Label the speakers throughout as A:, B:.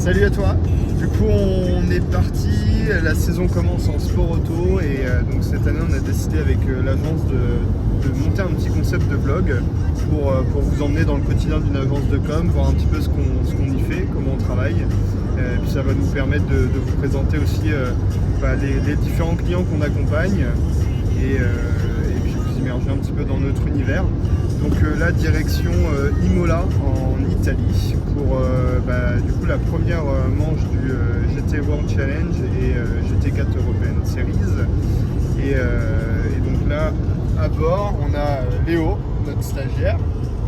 A: Salut à toi. Du coup, on est parti. La saison commence en sport auto et donc cette année, on a décidé avec l'agence de monter un petit concept de vlog pour vous emmener dans le quotidien d'une agence de com, voir un petit peu ce qu'on y fait, comment on travaille. Puis ça va nous permettre de vous présenter aussi les différents clients qu'on accompagne et puis vous immerger un petit peu dans notre univers. Donc là, direction Imola en Italie pour du coup la première manche du GT World Challenge et GT4 European Series. Et donc là, à bord, on a Léo, notre stagiaire.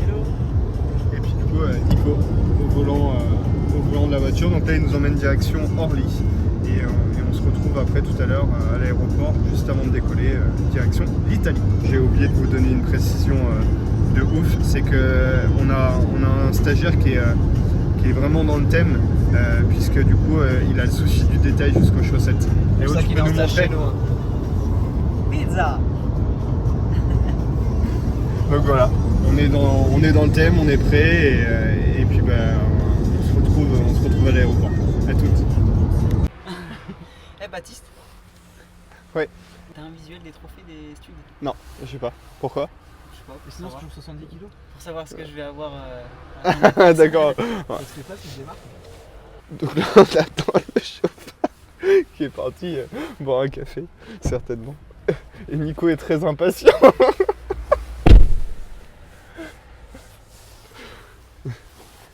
B: Hello.
A: Et puis du coup, Nico au volant de la voiture. Donc là, il nous emmène direction Orly. Et on se retrouve après tout à l'heure à l'aéroport, juste avant de décoller, direction l'Italie. J'ai oublié de vous donner une précision de ouf, c'est qu'on a un stagiaire qui est vraiment dans le thème, puisque du coup il a le souci du détail jusqu'aux chaussettes.
B: C'est pour ça qu'il est en stage chez nous. Pizza.
A: Donc voilà, on est dans le thème, on est prêt et puis on se retrouve à l'aéroport. À toutes.
B: Eh Baptiste.
A: Ouais.
B: T'as un visuel des trophées des studs?
A: Non, je sais pas. Pourquoi?
B: Je sais pas.
C: Sinon, je trouve 70 kilos.
B: Pour savoir ce que je vais avoir.
A: D'accord.
C: Je sais pas si je démarre.
A: Donc là on attend le chauffeur qui est parti boire un café, certainement. Et Nico est très impatient.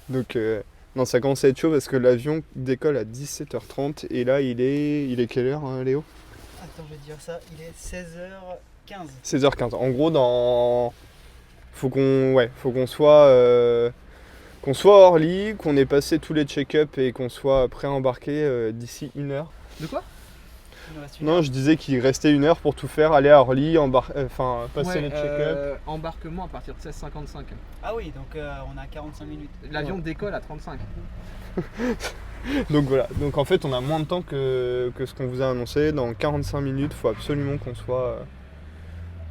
A: Donc non, ça commence à être chaud parce que l'avion décolle à 17h30 et là il est quelle heure Léo?
B: Attends, je vais te dire ça, il est 16h15.
A: 16h15. En gros, faut qu'on soit à Orly, qu'on ait passé tous les check-up et qu'on soit prêt à embarquer d'ici 1 heure.
C: De quoi?
B: Il nous reste une
A: Non,
B: heure.
A: je disais qu'il restait 1 heure pour tout faire, aller à Orly, passer les check-up.
C: Embarquement à partir de 16h55.
B: Ah oui, donc on a 45 minutes.
C: L'avion décolle à 35.
A: Donc voilà, donc en fait on a moins de temps que ce qu'on vous a annoncé. Dans 45 minutes, il faut absolument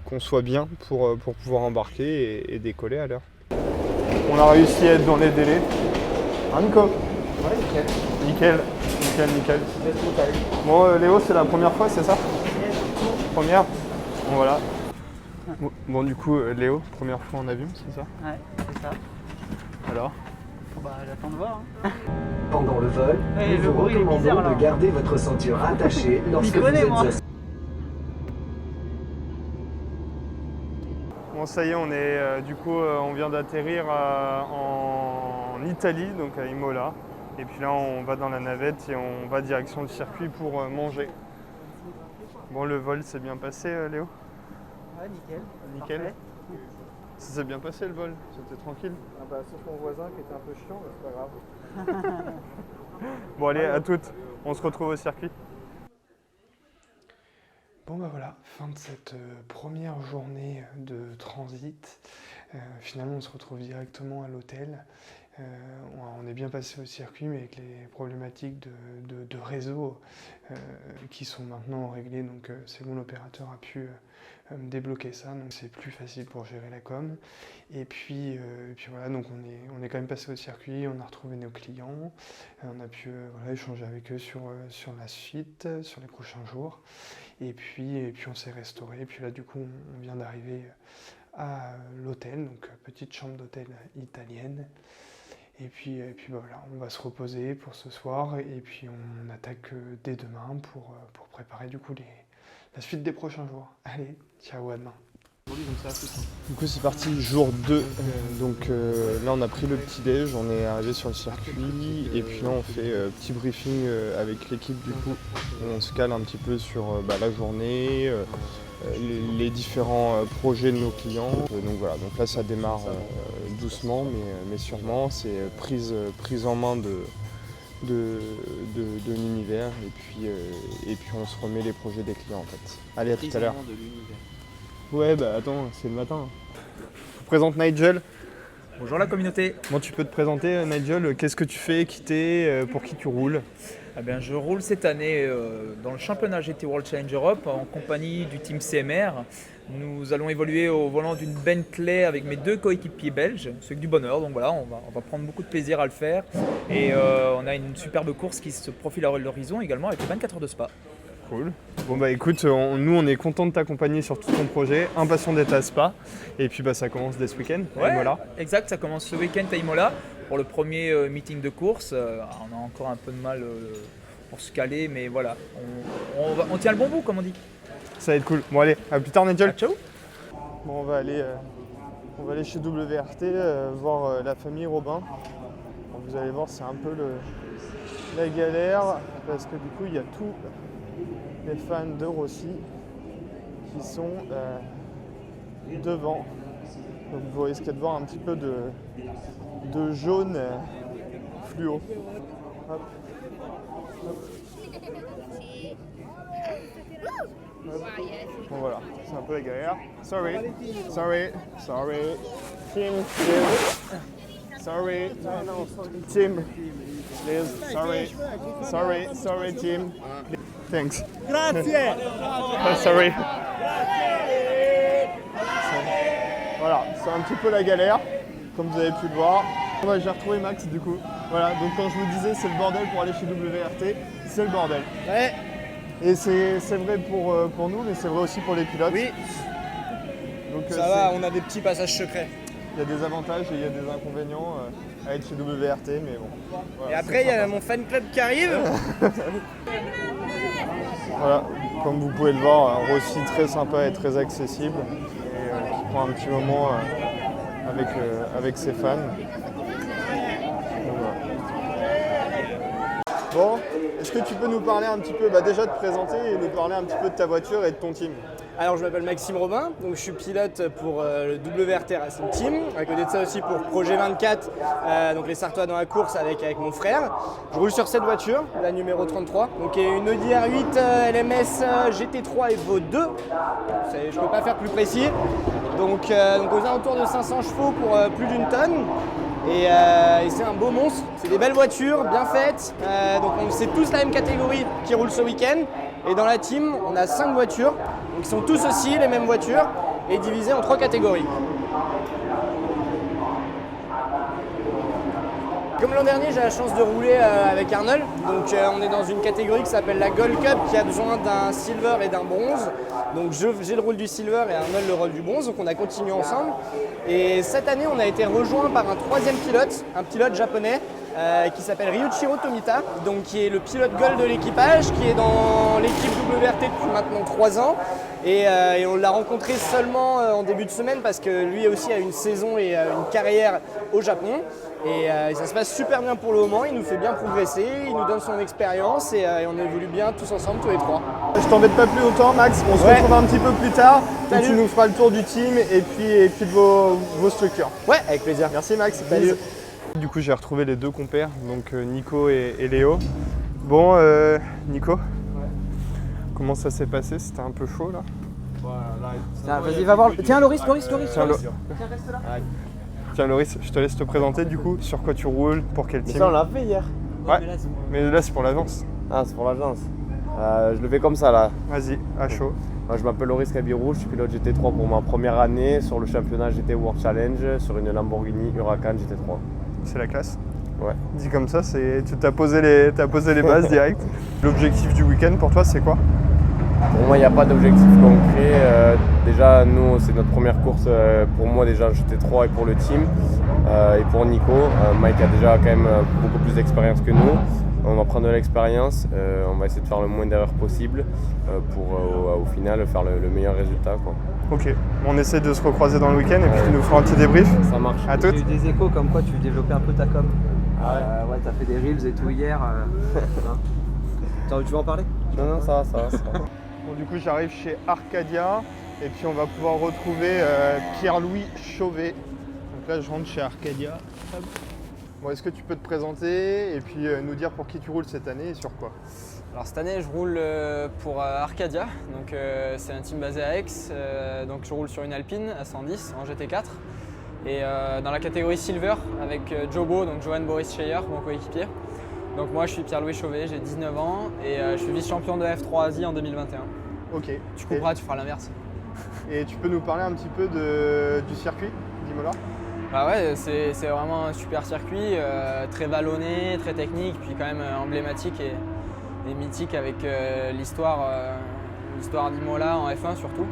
A: qu'on soit bien pour pouvoir embarquer et décoller à l'heure. On a réussi à être dans les délais. Hein Nico?
C: Ouais, nickel.
A: Nickel. Bon Léo, c'est la première fois, c'est ça? Première? Bon voilà. Bon du coup Léo, première fois en avion, c'est ça?
B: Ouais, c'est ça.
A: Alors?
B: Bah j'attends de voir. Hein.
D: Pendant le vol,
B: Ouais,
D: nous
B: le
D: vous
B: bruit est bizarre,
D: recommandons
B: là.
D: de garder votre ceinture attachée lorsque vous
B: connais,
D: êtes
B: moi.
D: assis.
A: Bon ça y est, on vient d'atterrir en Italie, donc à Imola. Et puis là on va dans la navette et on va direction le circuit pour manger. Bon, le vol s'est bien passé Léo?
B: Ouais, nickel.
A: Nickel.
B: Parfait.
A: Ça s'est bien passé le vol? C'était tranquille?
E: Ah bah, sauf mon voisin qui était un peu chiant, mais c'est pas grave.
A: Bon allez, à toutes, on se retrouve au circuit. Bon bah voilà, fin de cette première journée de transit. Finalement on se retrouve directement à l'hôtel. On est bien passé au circuit, mais avec les problématiques de réseau qui sont maintenant réglées, donc c'est bon, l'opérateur a pu débloquer ça, donc c'est plus facile pour gérer la com. Et puis voilà, donc on est quand même passé au circuit, on a retrouvé nos clients, on a pu échanger avec eux sur la suite, sur les prochains jours. Et puis on s'est restauré, et puis là du coup on vient d'arriver à l'hôtel, donc petite chambre d'hôtel italienne. Et puis voilà, on va se reposer pour ce soir et puis on attaque dès demain pour préparer du coup la suite des prochains jours. Allez, ciao, à demain. Du coup c'est parti, jour 2. Donc là on a pris le petit déj, on est arrivé sur le circuit et puis là on fait petit briefing avec l'équipe du coup. On se cale un petit peu sur la journée, les différents projets de nos clients. Donc voilà, donc là ça démarre doucement mais sûrement. C'est prise en main de l'univers et puis on se remet les projets des clients en fait. Allez, à tout à l'heure.
C: De l'univers.
A: Ouais bah attends, c'est le matin. Je vous présente Nigel.
F: Bonjour la communauté.
A: Bon, tu peux te présenter Nigel, qu'est-ce que tu fais, qui t'es, pour qui tu roules?
F: Eh bien, je roule cette année dans le championnat GT World Challenge Europe en compagnie du team CMR. Nous allons évoluer au volant d'une Bentley avec mes 2 coéquipiers belges, c'est que du bonheur, donc voilà, on va prendre beaucoup de plaisir à le faire. Et on a une superbe course qui se profile à l'horizon également avec les 24 heures de Spa.
A: Cool. Bon bah écoute, nous on est content de t'accompagner sur tout ton projet, impatient d'être à Spa, et puis bah ça commence dès ce week-end, à Imola.
F: Exact, ça commence ce week-end à Imola pour le premier meeting de course. On a encore un peu de mal pour se caler, mais voilà, on tient le bon bout comme on dit.
A: Ça va être cool. Bon allez, à plus tard Nigel.
F: Ciao.
A: Bon on va aller chez WRT voir la famille Robin. Bon, vous allez voir, c'est un peu la galère parce que du coup il y a tous les fans de Rossi qui sont devant. Donc vous risquez de voir un petit peu de jaune fluo. Hop. Bon voilà, c'est un peu la galère. Sorry. Tim. Sorry. Tim. Please. Sorry, Tim. Thanks.
B: Grazie.
A: Sorry. Voilà, c'est un petit peu la galère, comme vous avez pu le voir. Ouais, j'ai retrouvé Max du coup. Voilà, donc quand je vous disais c'est le bordel pour aller chez WRT, c'est le bordel.
B: Ouais.
A: Et c'est vrai pour nous, mais c'est vrai aussi pour les pilotes.
B: Oui.
A: Donc,
B: Ça va, on a des petits passages secrets.
A: Il y a des avantages et il y a des inconvénients à être chez WRT, mais bon. Voilà,
B: Et après, il y a mon fan club qui arrive.
A: Voilà, comme vous pouvez le voir, Rossi très sympa et très accessible, et qui prend un petit moment avec ses fans. Donc, voilà. Bon, est-ce que tu peux nous parler un petit peu, déjà te présenter et nous parler un petit peu de ta voiture et de ton team?
B: Alors, je m'appelle Maxime Robin, donc je suis pilote pour le WRT Racing Team. À côté de ça aussi pour Projet 24, donc les Sartois dans la course avec mon frère. Je roule sur cette voiture, la numéro 33, donc qui est une Audi R8 LMS GT3 Evo 2. Je ne peux pas faire plus précis. Donc aux alentours de 500 chevaux pour plus d'une tonne. Et c'est un beau monstre, c'est des belles voitures, bien faites. Donc c'est tous la même catégorie qui roule ce week-end. Et dans la team, on a 5 voitures, donc ils sont tous aussi les mêmes voitures et divisées en 3 catégories. Comme l'an dernier, j'ai la chance de rouler avec Arnold. Donc on est dans une catégorie qui s'appelle la Gold Cup qui a besoin d'un silver et d'un bronze. Donc j'ai le rôle du silver et Arnold le rôle du bronze. Donc on a continué ensemble. Et cette année, on a été rejoint par un 3e pilote, un pilote japonais qui s'appelle Ryuichiro Tomita, donc qui est le pilote gold de l'équipage, qui est dans l'équipe WRT depuis maintenant 3 ans. Et on l'a rencontré seulement en début de semaine parce que lui aussi a une saison et une carrière au Japon. Et ça se passe super bien pour le moment, il nous fait bien progresser, il nous donne son expérience et on évolue bien tous ensemble, tous les 3.
A: Je t'embête pas plus longtemps Max, on se retrouve un petit peu plus tard, où tu nous feras le tour du team et puis de vos structures.
B: Ouais, avec plaisir.
A: Merci Max.
B: Salut.
A: Du coup j'ai retrouvé les 2 compères, donc Nico et Léo. Bon Nico, comment ça s'est passé? C'était un peu chaud là?
C: Tiens, vas-y, va voir. Tiens, Loris.
A: Tiens,
C: Reste là.
A: Tiens Loris, je te laisse te présenter du coup, sur quoi tu roules, pour quel team?
E: Ça, on l'a fait hier.
A: Ouais, mais là c'est pour l'agence.
E: Ah, c'est pour l'agence. Je le fais comme ça là.
A: Vas-y, à chaud.
E: Moi, je m'appelle Loris Cabirou, je suis pilote GT3 pour ma première année sur le championnat GT World Challenge sur une Lamborghini Huracan GT3.
A: C'est la classe.
E: Ouais.
A: Dit comme ça, tu t'as posé les bases direct. L'objectif du week-end pour toi c'est quoi?
E: Pour moi, il n'y a pas d'objectif concret. Déjà, nous, c'est notre première course pour moi déjà en GT3 et pour le team. Et pour Nico, Mike a déjà quand même beaucoup plus d'expérience que nous. On va prendre de l'expérience, on va essayer de faire le moins d'erreurs possible pour au final faire le meilleur résultat, quoi.
A: Ok, on essaie de se recroiser dans le week-end et puis tu nous feras un petit débrief.
E: Ça marche.
A: À toutes.
C: J'ai eu des échos comme quoi tu développais un peu ta com.
E: Ah
C: ouais, t'as fait des reels et tout hier. Tu veux en parler?
E: Non, ça va.
A: Bon, du coup, j'arrive chez Arcadia et puis on va pouvoir retrouver Pierre-Louis Chauvet. Donc là, je rentre chez Arcadia. Hop. Bon, est-ce que tu peux te présenter et puis nous dire pour qui tu roules cette année et sur quoi?
G: Alors cette année, je roule pour Arcadia, donc c'est un team basé à Aix. Donc je roule sur une Alpine à 110 en GT4 et dans la catégorie Silver avec Jobo, donc Johan Boris Scheyer, mon coéquipier. Donc moi, je suis Pierre-Louis Chauvet, j'ai 19 ans et je suis vice-champion de F3 Asie en 2021.
A: Ok.
G: Tu couperas, tu feras l'inverse.
H: Et tu peux nous parler un petit peu du circuit d'Imola?
G: Bah ouais, c'est vraiment un super circuit, très vallonné, très technique, puis quand même emblématique et mythique avec l'histoire d'Imola en F1 surtout.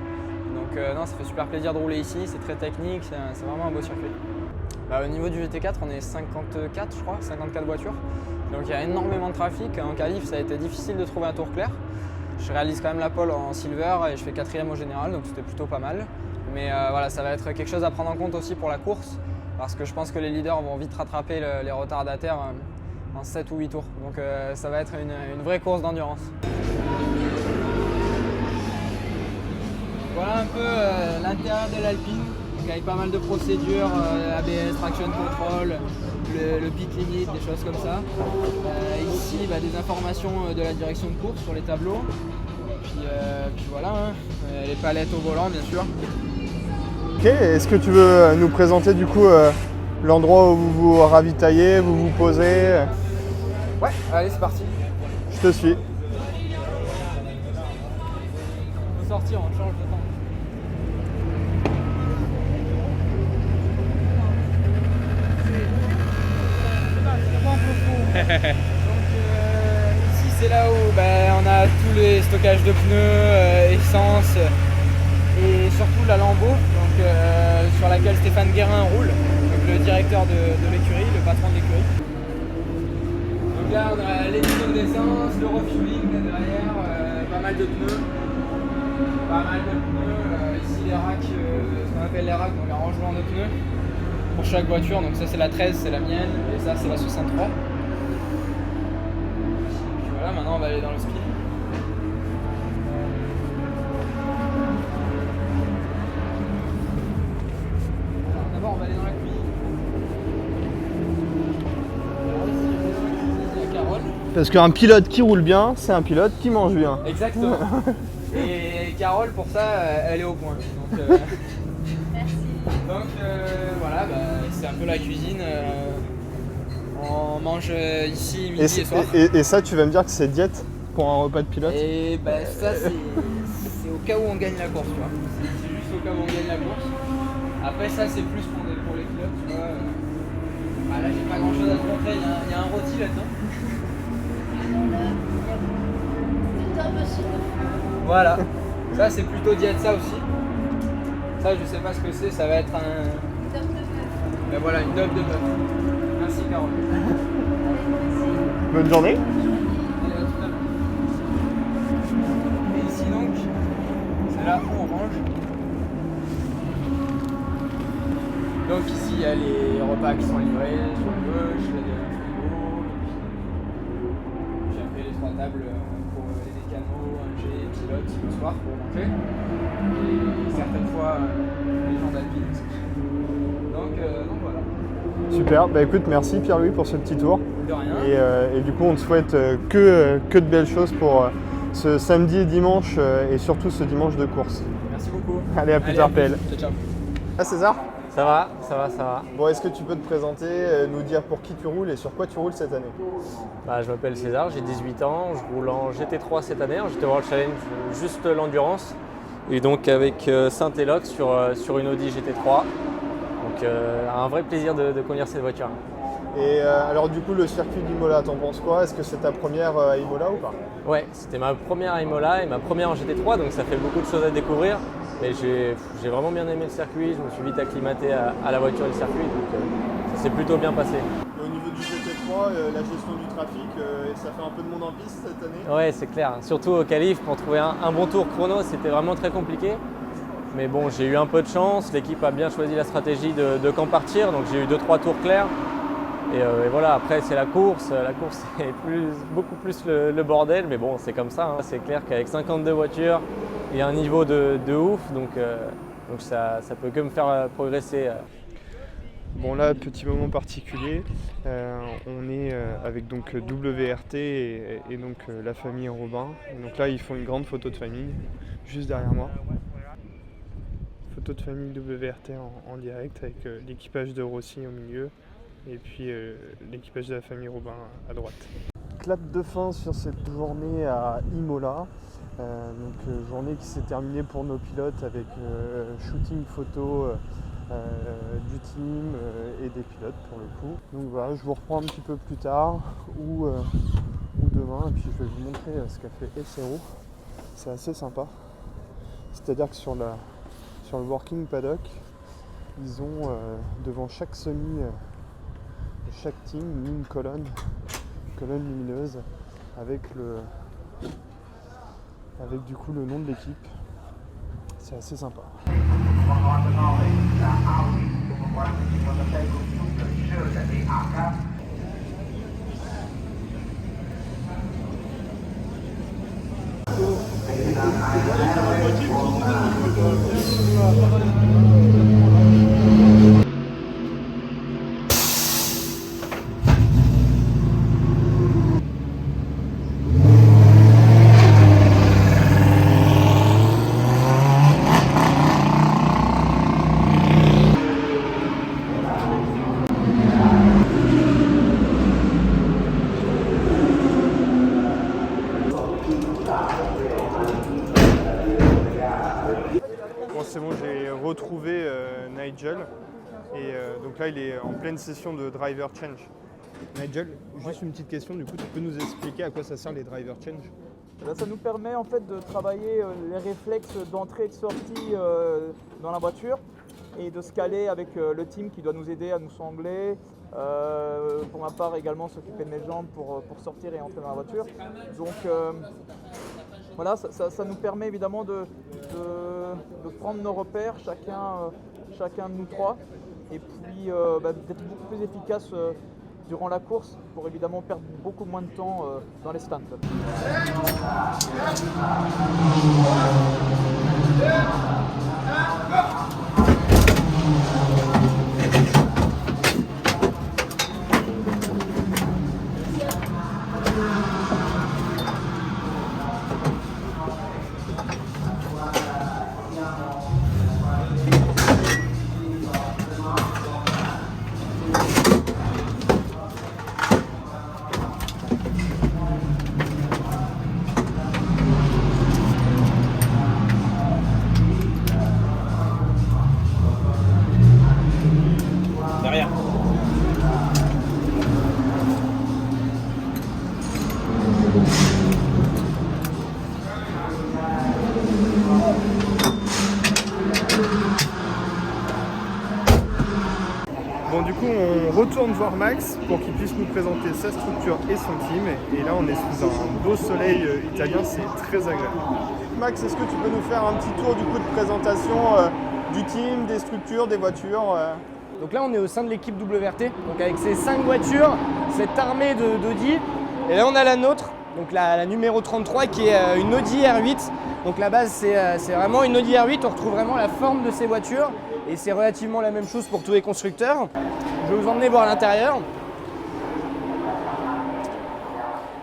G: Donc non, ça fait super plaisir de rouler ici, c'est très technique, c'est vraiment un beau circuit. Bah, au niveau du GT4, on est 54 je crois, 54 voitures. Donc il y a énormément de trafic. En qualif, ça a été difficile de trouver un tour clair. Je réalise quand même la pole en silver et je fais 4e au général, donc c'était plutôt pas mal. Mais voilà, ça va être quelque chose à prendre en compte aussi pour la course, parce que je pense que les leaders vont vite rattraper les retardataires en 7 ou 8 tours. Donc ça va être une vraie course d'endurance. Voilà un peu l'intérieur de l'Alpine, avec pas mal de procédures, ABS, traction control, le pit limit, des choses comme ça. Ici, des informations de la direction de course sur les tableaux. Puis voilà, hein. Les palettes au volant bien sûr.
H: Ok, est-ce que tu veux nous présenter du coup l'endroit où vous vous ravitaillez, vous vous posez?
G: Ouais, allez c'est parti.
H: Je te suis.
G: On peut sortir, on change de temps. Donc ici c'est là où on a tous les stockages de pneus, essence et surtout la Lambeau sur laquelle Stéphane Guérin roule, donc le directeur de l'écurie, le patron de l'écurie. Donc là on a les bidons d'essence, le refueling derrière, pas mal de pneus. Ici les racks, ce qu'on appelle les racks, donc les rangements de pneus pour chaque voiture. Donc ça c'est la 13, c'est la mienne, et ça c'est la 63. Puis voilà, maintenant on va aller dans le spin. D'abord on va aller dans la cuisine. Alors ici on est dans la cuisine, il y a Carole.
H: Parce qu'un pilote qui roule bien, c'est un pilote qui mange bien.
G: Exactement. Et Carole, pour ça, elle est au point. Donc,
I: Merci.
G: Donc voilà, c'est un peu la cuisine. On mange ici midi et soir.
H: Et ça, tu vas me dire que c'est diète pour un repas de pilote?
G: Et ça, c'est au cas où on gagne la course, tu vois. C'est juste au cas où on gagne la course. Après, ça, c'est plus pour les pilotes, tu vois. Là, j'ai pas grand chose à te montrer. Il y a un rôti là-dedans.
I: C'est un peu sur le feu.
G: Voilà. Ça, c'est plutôt diète, ça aussi. Ça, je sais pas ce que c'est. Ça va être un.
I: Top de feu.
G: Ben voilà, une dope de bœuf. Merci, Carole.
H: Bonne journée.
G: Et ici donc, c'est là où on mange. Donc ici il y a les repas qui sont livrés sur la gauche, il y a des frigos, j'ai appelé les 3 tables pour les mécanos, un G et pilote le soir pour manger. Et certaines fois les gens d'Alpine. Donc voilà.
H: Super, bah écoute, merci Pierre-Louis pour ce petit tour.
G: De rien.
H: Et du coup, on te souhaite que de belles choses pour ce samedi et dimanche, et surtout ce dimanche de course.
G: Merci beaucoup.
H: Allez, à plus tard, PL.
G: Ciao, ciao.
H: Ah César?
C: Ça va.
H: Bon, est-ce que tu peux te présenter, nous dire pour qui tu roules et sur quoi tu roules cette année?
C: Je m'appelle César, j'ai 18 ans, je roule en GT3 cette année, en GT World Challenge, juste l'endurance. Et donc avec Saint-Elox sur une Audi GT3. Donc un vrai plaisir de conduire cette voiture.
H: Et alors du coup, le circuit d'Imola, t'en penses quoi? Est-ce que c'est ta première à Imola ou pas?
C: Ouais, c'était ma première à Imola et ma première en GT3, donc ça fait beaucoup de choses à découvrir. Mais j'ai vraiment bien aimé le circuit, je me suis vite acclimaté à la voiture et le circuit, donc ça s'est plutôt bien passé.
H: Et au niveau du GT3, la gestion du trafic, ça fait un peu de monde en piste cette année?
C: Ouais, c'est clair. Surtout au qualif, pour trouver un bon tour chrono, c'était vraiment très compliqué. Mais bon, j'ai eu un peu de chance, l'équipe a bien choisi la stratégie de quand partir, donc j'ai eu 2-3 tours clairs. Et voilà, après c'est la course c'est beaucoup plus le bordel, mais bon, c'est comme ça, hein. C'est clair qu'avec 52 voitures et un niveau de ouf, donc ça peut que me faire progresser.
A: Bon là, petit moment particulier, on est avec donc WRT et donc la famille Robin. Et donc là, ils font une grande photo de famille, juste derrière moi. Photo de famille WRT en direct avec l'équipage de Rossi au milieu et puis l'équipage de la famille Robin à droite.
H: Clap de fin sur cette journée à Imola. Journée qui s'est terminée pour nos pilotes avec shooting photo du team et des pilotes pour le coup. Donc voilà, je vous reprends un petit peu plus tard ou demain et puis je vais vous montrer ce qu'a fait SRO. C'est assez sympa. C'est-à-dire que sur le working paddock, ils ont devant chaque semi, chaque team mis une colonne lumineuse avec du coup le nom de l'équipe. C'est assez sympa. Bon, c'est bon, j'ai retrouvé Nigel et donc là il est en pleine session de driver change. Nigel, juste une petite question, du coup tu peux nous expliquer à quoi ça sert les driver change?
J: Ça nous permet en fait de travailler les réflexes d'entrée et de sortie dans la voiture et de se caler avec le team qui doit nous aider à nous sangler. Pour ma part également s'occuper de mes jambes pour sortir et entrer dans la voiture. Donc voilà, ça nous permet évidemment de prendre nos repères, chacun de nous trois, et puis d'être beaucoup plus efficace durant la course pour évidemment perdre beaucoup moins de temps dans les stands.
H: Bon, du coup on retourne voir Max pour qu'il puisse nous présenter sa structure et son team, et là on est sous un beau soleil italien, c'est très agréable. Max, est-ce que tu peux nous faire un petit tour du coup de présentation du team, des structures, des voitures
B: Donc là on est au sein de l'équipe WRT, donc avec ces 5 voitures, cette armée d'Audi, et là on a la nôtre, donc la numéro 33 qui est une Audi R8. Donc la base c'est vraiment une Audi R8, on retrouve vraiment la forme de ces voitures et c'est relativement la même chose pour tous les constructeurs. Je vais vous emmener voir l'intérieur.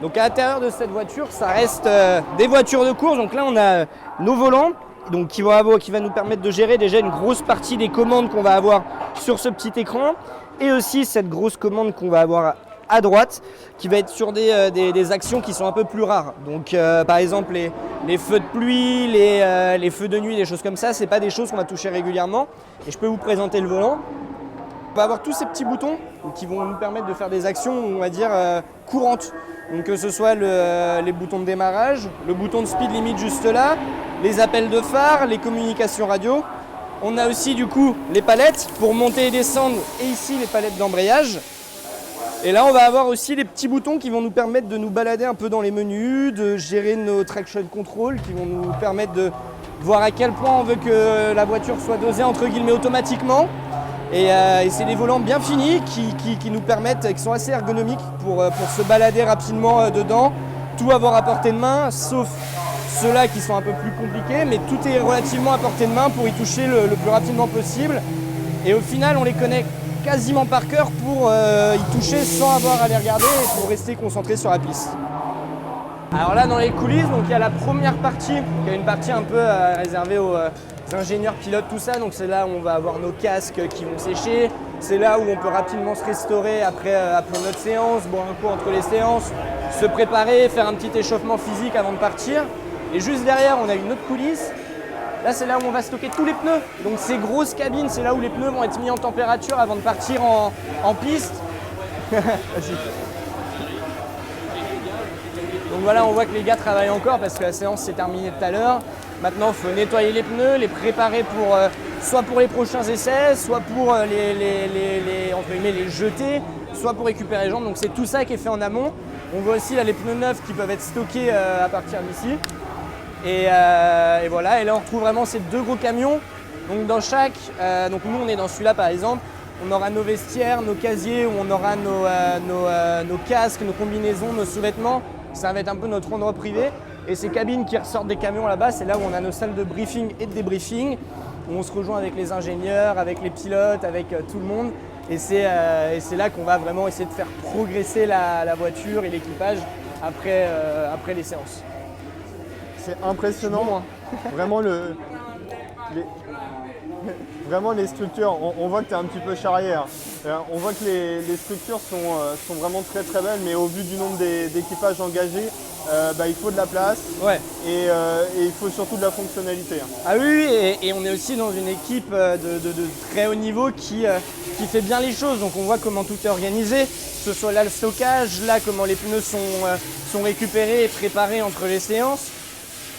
B: Donc à l'intérieur de cette voiture, ça reste des voitures de course. Donc là on a nos volants donc qui va nous permettre de gérer déjà une grosse partie des commandes qu'on va avoir sur ce petit écran, et aussi cette grosse commande qu'on va avoir à droite qui va être sur des actions qui sont un peu plus rares. Donc par exemple les feux de pluie, les feux de nuit, des choses comme ça, c'est pas des choses qu'on va toucher régulièrement. Et je peux vous présenter le volant. On va avoir tous ces petits boutons qui vont nous permettre de faire des actions, on va dire, courantes. Donc que ce soit les boutons de démarrage, le bouton de speed limit juste là, les appels de phare, les communications radio. On a aussi du coup les palettes pour monter et descendre, et ici les palettes d'embrayage. Et là on va avoir aussi les petits boutons qui vont nous permettre de nous balader un peu dans les menus, de gérer nos traction control, qui vont nous permettre de voir à quel point on veut que la voiture soit dosée entre guillemets automatiquement. Et c'est des volants bien finis qui nous permettent, qui sont assez ergonomiques pour se balader rapidement dedans, tout avoir à portée de main, sauf ceux-là qui sont un peu plus compliqués, mais tout est relativement à portée de main pour y toucher le plus rapidement possible. Et au final, on les connaît quasiment par cœur pour y toucher sans avoir à les regarder et pour rester concentré sur la piste. Alors là, dans les coulisses, donc il y a la première partie, qui est une partie un peu réservée aux ingénieurs, pilotes, tout ça. Donc c'est là où on va avoir nos casques qui vont sécher. C'est là où on peut rapidement se restaurer après notre séance, boire un coup entre les séances, se préparer, faire un petit échauffement physique avant de partir. Et juste derrière, on a une autre coulisse. Là, c'est là où on va stocker tous les pneus. Donc ces grosses cabines, c'est là où les pneus vont être mis en température avant de partir en piste. Vas-y. Donc voilà, on voit que les gars travaillent encore parce que la séance s'est terminée tout à l'heure. Maintenant, il faut nettoyer les pneus, les préparer pour soit pour les prochains essais, soit pour les jeter, soit pour récupérer les jambes. Donc c'est tout ça qui est fait en amont. On voit aussi là les pneus neufs qui peuvent être stockés à partir d'ici. Et voilà, et là on retrouve vraiment ces deux gros camions. Donc dans chaque, donc nous on est dans celui-là par exemple, on aura nos vestiaires, nos casiers, où on aura nos casques, nos combinaisons, nos sous-vêtements. Ça va être un peu notre endroit privé. Et ces cabines qui ressortent des camions là-bas, c'est là où on a nos salles de briefing et de débriefing, où on se rejoint avec les ingénieurs, avec les pilotes, avec tout le monde. Et c'est là qu'on va vraiment essayer de faire progresser la voiture et l'équipage après les séances.
H: C'est impressionnant, vraiment vraiment les structures, on voit que tu es un petit peu charrière. On voit que les structures sont vraiment très très belles, mais au vu du nombre d'équipages engagés, il faut de la place et il faut surtout de la fonctionnalité.
B: Ah oui, et on est aussi dans une équipe de très haut niveau qui fait bien les choses. Donc on voit comment tout est organisé, que ce soit là le stockage, là comment les pneus sont récupérés et préparés entre les séances.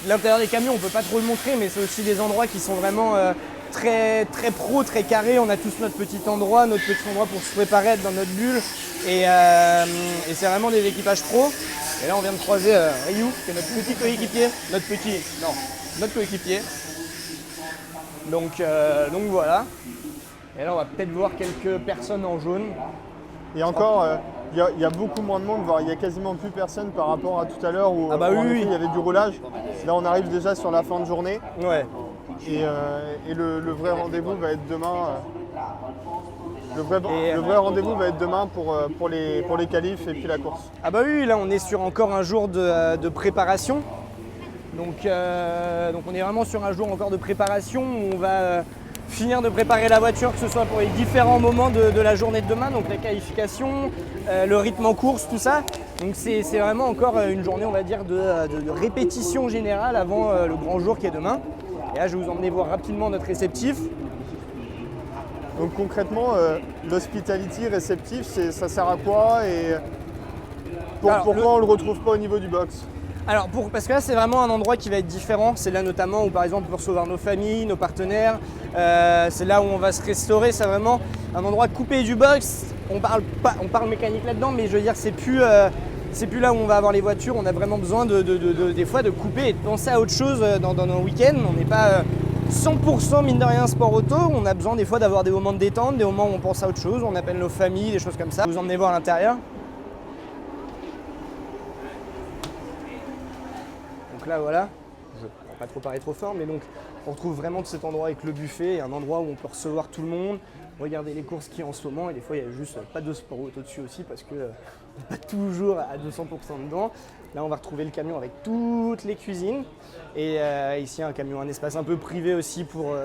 B: L'intérieur des camions, on ne peut pas trop le montrer, mais c'est aussi des endroits qui sont vraiment très pro, très carrés. On a tous notre petit endroit pour se préparer, être dans notre bulle. Et c'est vraiment des équipages pro. Et là, on vient de croiser Ryu, qui est notre petit coéquipier. Notre coéquipier. Donc voilà. Et là, on va peut-être voir quelques personnes en jaune.
H: Et encore, il y a beaucoup moins de monde, voire il n'y a quasiment plus personne par rapport à tout à l'heure où, il y avait du roulage. Là, on arrive déjà sur la fin de journée.
B: Ouais.
H: Et le vrai rendez-vous va être demain. Le vrai rendez-vous va être demain pour les qualifs et puis la course.
B: Ah bah oui, là on est sur encore un jour de préparation. Donc on est vraiment sur un jour encore de préparation où on va finir de préparer la voiture, que ce soit pour les différents moments de la journée de demain, donc la qualification, le rythme en course, tout ça. Donc c'est vraiment encore une journée, on va dire, de répétition générale avant le grand jour qui est demain. Et là je vais vous emmener voir rapidement notre réceptif.
H: Donc concrètement, l'hospitality réceptif, ça sert à quoi et pourquoi on ne le retrouve pas au niveau du box?
B: Alors parce que là c'est vraiment un endroit qui va être différent, c'est là notamment où par exemple on peut recevoir nos familles, nos partenaires, c'est là où on va se restaurer, c'est vraiment un endroit coupé du box. On parle mécanique là-dedans, mais je veux dire c'est plus là où on va avoir les voitures, on a vraiment besoin des fois de couper et de penser à autre chose dans nos week-ends. On n'est pas 100% mine de rien sport auto, on a besoin des fois d'avoir des moments de détente, des moments où on pense à autre chose, on appelle nos familles, des choses comme ça. Vous emmenez voir à l'intérieur. Donc là voilà, je ne vais pas trop parler trop fort, mais donc on retrouve vraiment cet endroit avec le buffet, un endroit où on peut recevoir tout le monde, regarder les courses qu'il y a en ce moment, et des fois il n'y a juste pas de sport auto dessus aussi parce que on n'est pas toujours à 200% dedans. Là on va retrouver le camion avec toutes les cuisines et ici un espace un peu privé aussi pour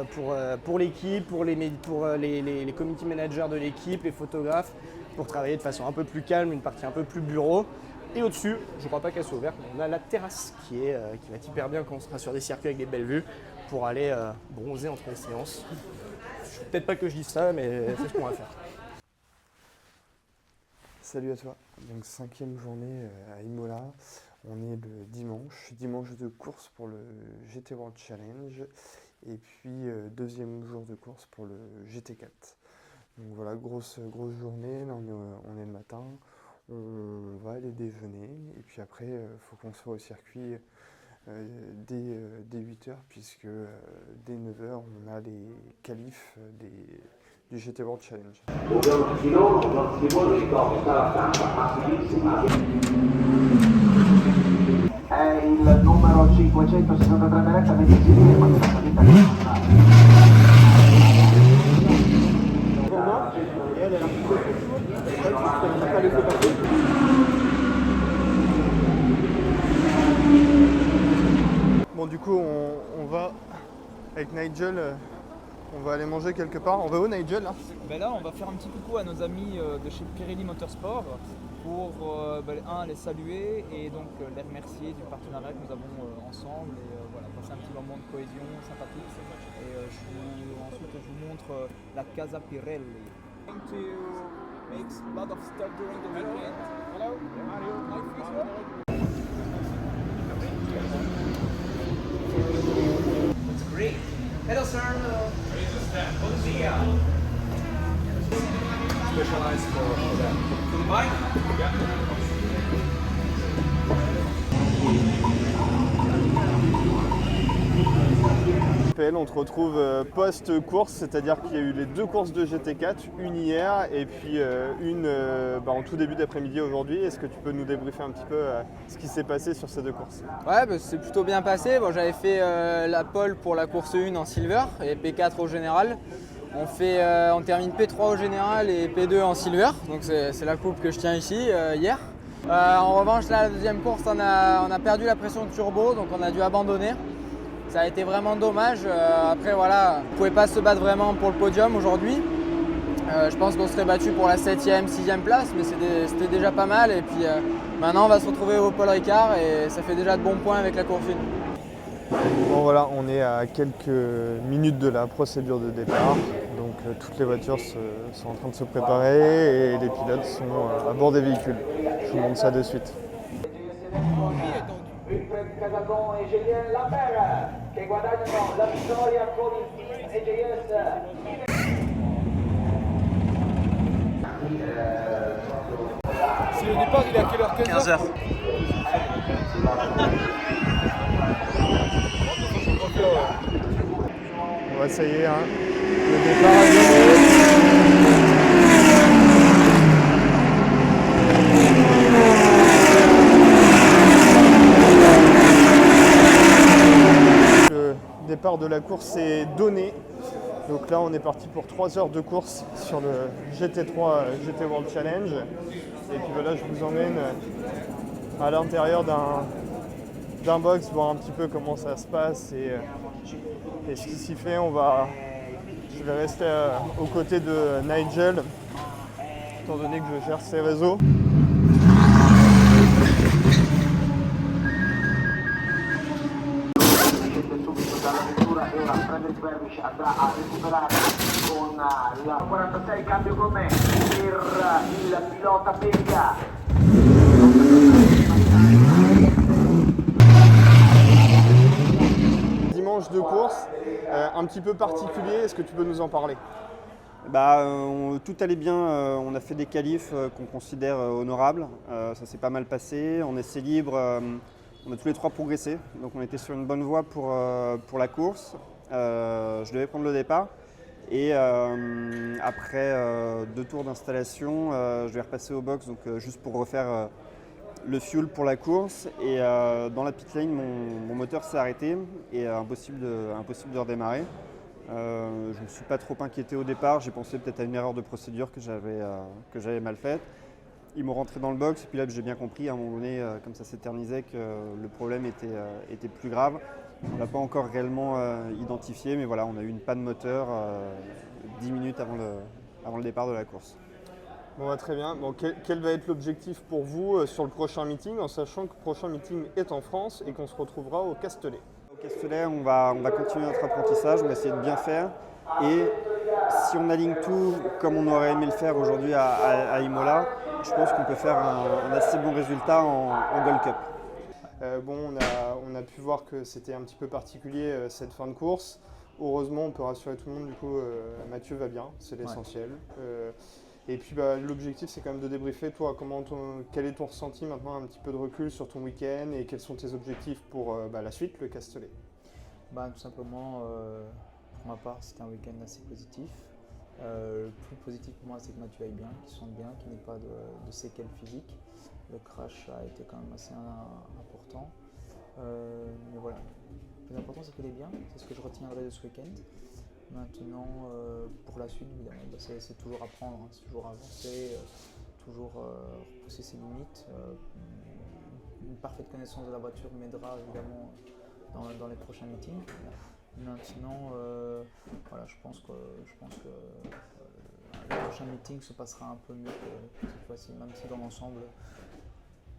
B: l'équipe, pour les community managers de l'équipe, les photographes, pour travailler de façon un peu plus calme, une partie un peu plus bureau. Et au-dessus, je ne crois pas qu'elle soit ouverte, mais on a la terrasse qui va être hyper bien quand on sera sur des circuits avec des belles vues pour aller bronzer entre les séances. Peut-être pas que je dise ça, mais c'est ce qu'on va faire.
A: Salut à toi. Donc 5e journée à Imola. On est le dimanche de course pour le GT World Challenge et puis 2e jour de course pour le GT4. Donc voilà, grosse journée. Là on est le matin. On va aller déjeuner et puis après il faut qu'on soit au circuit dès 8h puisque dès 9h on a les qualifs du GT World Challenge.
D: È il numero 563 Beretta Medicini
H: Bon du coup on va avec Nigel, on va aller manger quelque part. On va où Nigel là?
J: Ben là on va faire un petit coucou à nos amis de chez Pirelli Motorsport pour les saluer et donc les remercier du partenariat que nous avons ensemble et voilà, passer un petit moment de cohésion sympathique. Et ensuite je vous montre la Casa Pirelli. To make a lot of stuff during the weekend. Hello, Mario. That's great. Hello, sir. Bom dia. Specialized for that. For the bike?
H: On te retrouve post-course, c'est-à-dire qu'il y a eu les 2 courses de GT4, une hier et puis une en tout début d'après-midi aujourd'hui. Est-ce que tu peux nous débriefer un petit peu ce qui s'est passé sur ces 2 courses?
G: Ouais, c'est plutôt bien passé. Bon, j'avais fait la pole pour la course 1 en silver et P4 au général. On termine P3 au général et P2 en silver, donc c'est la coupe que je tiens ici hier. En revanche, là, la deuxième course, on a perdu la pression de turbo, donc on a dû abandonner. Ça a été vraiment dommage. Après, voilà, on ne pouvait pas se battre vraiment pour le podium aujourd'hui. Je pense qu'on serait battu pour la 7e, 6e place, mais c'était déjà pas mal. Et puis maintenant, on va se retrouver au Paul Ricard et ça fait déjà de bons points avec la course 1.
H: Bon voilà, on est à quelques minutes de la procédure de départ. Donc toutes les voitures sont en train de se préparer et les pilotes sont à bord des véhicules. Je vous montre ça de suite.
D: Casagon e Julien Lambert che guadagnano la vittoria con il team EJS.
J: Si le départ il est à quelle heure? 15h.
H: Ouais, ça y est, hein. Le départ a donné. Le départ de la course est donné. Donc là, on est parti pour 3 heures de course sur le GT3 GT World Challenge. Et puis voilà, je vous emmène à l'intérieur d'un box, voir un petit peu comment ça se passe et ce qui s'y fait. Je vais rester aux côtés de Nigel, étant donné que je gère ses réseaux.
D: Andrà a recuperare con la 46 cambio con me per il pilota Pegga.
H: Dimanche de course, un petit peu particulier, est-ce que tu peux nous en parler?
K: Tout allait bien, on a fait des qualifs qu'on considère honorables, ça s'est pas mal passé, en essai libre, on a tous les 3 progressé, donc on était sur une bonne voie pour la course. Je devais prendre le départ et après 2 tours d'installation, je vais repasser au box donc, juste pour refaire le fuel pour la course et dans la pit lane mon moteur s'est arrêté et impossible de redémarrer. Je ne me suis pas trop inquiété au départ, j'ai pensé peut-être à une erreur de procédure que j'avais mal faite. Ils m'ont rentré dans le box et puis là j'ai bien compris à un moment donné, comme ça s'éternisait, que le problème était plus grave. On ne l'a pas encore réellement identifié, mais voilà, on a eu une panne moteur 10 minutes avant le départ de la course.
H: Bon, très bien. Bon, quel va être l'objectif pour vous sur le prochain meeting, en sachant que le prochain meeting est en France et qu'on se retrouvera au Castellet?
K: Au Castellet, on va continuer notre apprentissage, on va essayer de bien faire. Et si on aligne tout comme on aurait aimé le faire aujourd'hui à Imola, je pense qu'on peut faire un assez bon résultat en Gold Cup.
H: On a pu voir que c'était un petit peu particulier cette fin de course. Heureusement, on peut rassurer tout le monde, du coup, Mathieu va bien, c'est l'essentiel. Ouais. Et puis l'objectif, c'est quand même de débriefer, toi, quel est ton ressenti maintenant, un petit peu de recul sur ton week-end et quels sont tes objectifs pour la suite, le Castellet?
J: Tout simplement, pour ma part, c'était un week-end assez positif. Le plus positif pour moi, c'est que Mathieu aille bien, qu'il se sente bien, qu'il n'ait pas de séquelles physiques. Le crash a été quand même assez important. Mais voilà, le plus important, c'est qu'il est bien. C'est ce que je retiendrai de ce week-end. Maintenant, pour la suite, évidemment, c'est toujours apprendre, hein, c'est toujours avancer, toujours repousser ses limites. Une parfaite connaissance de la voiture m'aidera évidemment dans les prochains meetings. Maintenant, voilà, je pense que le prochain meeting se passera un peu mieux que cette fois-ci, même si dans l'ensemble,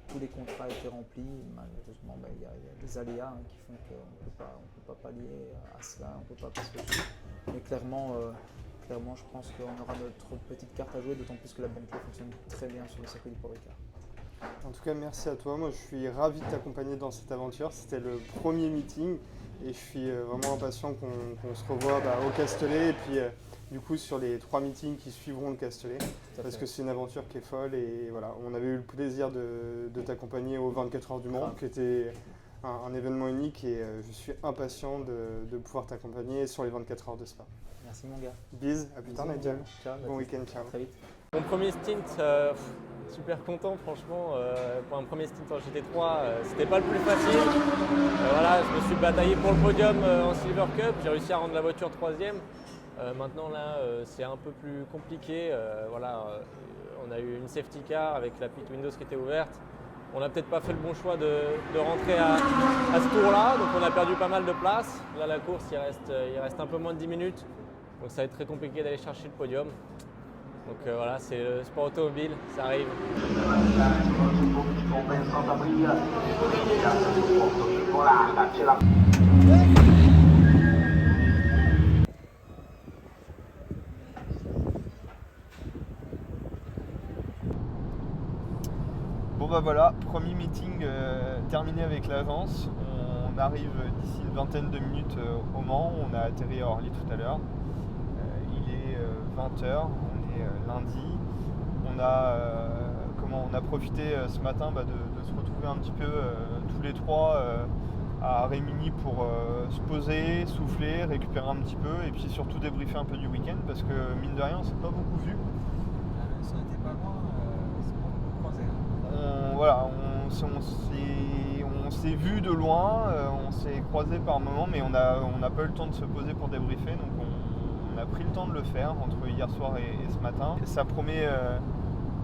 J: tous les contrats étaient remplis. Malheureusement, il y a des aléas qui font qu'on ne peut pas pallier à cela, on ne peut pas passer au-dessus. Mais clairement, je pense qu'on aura notre petite carte à jouer, d'autant plus que la Bentley fonctionne très bien sur le circuit du Paul Ricard.
H: En tout cas, merci à toi. Moi, je suis ravi de t'accompagner dans cette aventure. C'était le premier meeting et je suis vraiment impatient qu'on se revoie au Castellet et puis du coup sur les 3 meetings qui suivront le Castellet. Parce que c'est une aventure qui est folle et voilà, on avait eu le plaisir de t'accompagner aux 24 heures du Mans, qui était un événement unique et je suis impatient de pouvoir t'accompagner sur les 24 heures de Spa.
B: Merci mon gars.
H: Bis, à plus tard Nigel.
B: Ciao.
H: Bon week-end, ciao.
B: Très vite.
C: Mon premier stint, super content franchement. Pour un premier stint en GT3, c'était pas le plus facile. Voilà, je me suis bataillé pour le podium en Silver Cup. J'ai réussi à rendre la voiture 3e. Maintenant là, c'est un peu plus compliqué. On a eu une safety car avec la pit windows qui était ouverte. On n'a peut-être pas fait le bon choix de rentrer à ce tour-là, donc on a perdu pas mal de place. Là, la course, il reste un peu moins de 10 minutes, donc ça va être très compliqué d'aller chercher le podium. Donc voilà, c'est le sport automobile, ça arrive.
L: Bon bah voilà, premier meeting terminé avec l'agence. On arrive d'ici une vingtaine de minutes au Mans. On a atterri à Orly tout à l'heure. Il est 20h, on est lundi. On a profité ce matin de se retrouver un petit peu tous les trois à Rimini pour se poser, souffler, récupérer un petit peu et puis surtout débriefer un peu du week-end parce que mine de rien on s'est pas beaucoup vu.
G: Si on n'était pas loin, c'est pas beaucoup croisé.
L: On s'est vu de loin, on s'est croisé par moments, mais on n'a pas eu le temps de se poser pour débriefer, donc on a pris le temps de le faire entre hier soir et ce matin. Ça promet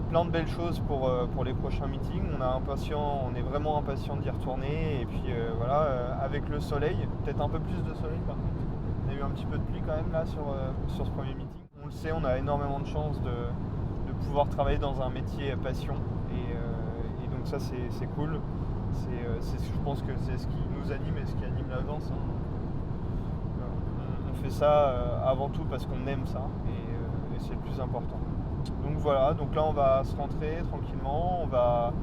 L: plein de belles choses pour les prochains meetings. On est vraiment impatient d'y retourner, et puis avec le soleil, peut-être un peu plus de soleil par contre. On a eu un petit peu de pluie quand même là sur ce premier meeting. On le sait, on a énormément de chance de pouvoir travailler dans un métier passion. Et donc ça c'est cool, je pense que c'est ce qui nous anime et ce qui anime l'agence. On fait ça avant tout parce qu'on aime ça et c'est le plus important. Donc voilà, donc là on va se rentrer tranquillement, on va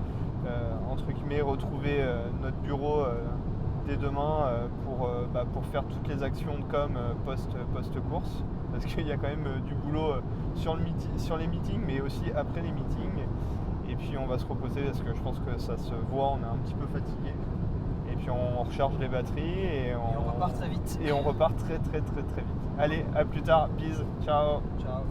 L: entre guillemets retrouver notre bureau dès demain pour faire toutes les actions de com post-course parce qu'il y a quand même du boulot sur les meetings mais aussi après les meetings. Et puis on va se reposer parce que je pense que ça se voit, on est un petit peu fatigué. Et puis on recharge les batteries et on
G: repart très vite.
L: Et on repart très vite. Allez, à plus tard, bis, ciao.
G: Ciao.